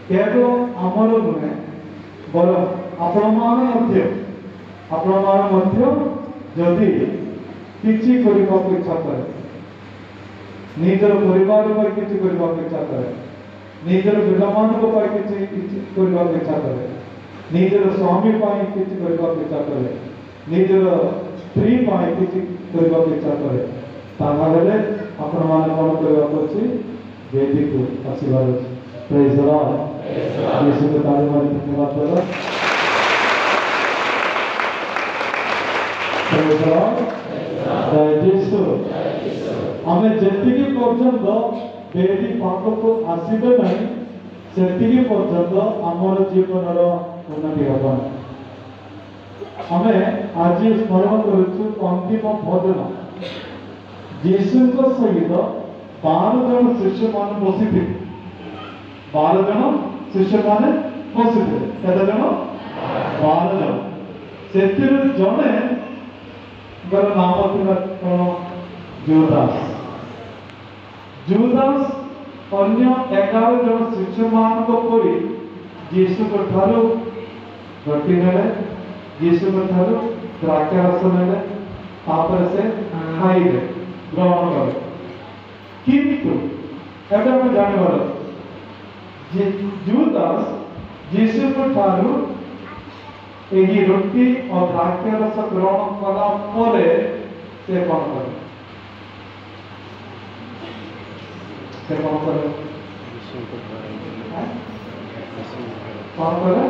केवल आमर नुहे बर जदि किसी इच्छा करे निजर परिवार किसी इच्छा करे निजर पिलामान किसी इच्छा करे निजर स्वामी किसी इच्छा करे निजर स्त्री किसी इच्छा करे ताहले आपण माने कौन करने वेदी को आशीर्वाद प्रेज द लॉर्ड यीशु के ताली मारी धन्यवाद देवा प्रेज द लॉर्ड जय यीशु हमें जेतिकी पर्यंत वेदी पाख को आसीबे नहीं सेतिकी पर्यंत आमर जीवन उन्नति हेबन हमें आज स्मरण करूँ अंतिम भोजन यीशु सहित 12 जन शिष्य मान बसी 12 जन शिष्य मान बसी केते जन 12 जन से जड़े नाम कौन जुदास जुदास अन्य 11 जन शिष्य मान यीशु रोटी ने यीशु द्राक्षारस ने से खाइले ग्रहण कले किंतु एवं जानवर जुदास यीशु यही रोटी और द्राक्षारस ग्रहण कला से कौन करे से कौन करे कौन करे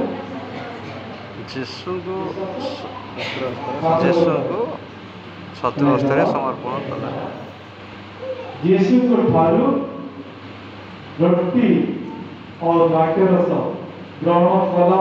यीशु को सत्य अवस्था समर्पण कला यीशु रोटी और द्राक्षारस ग्रहण कला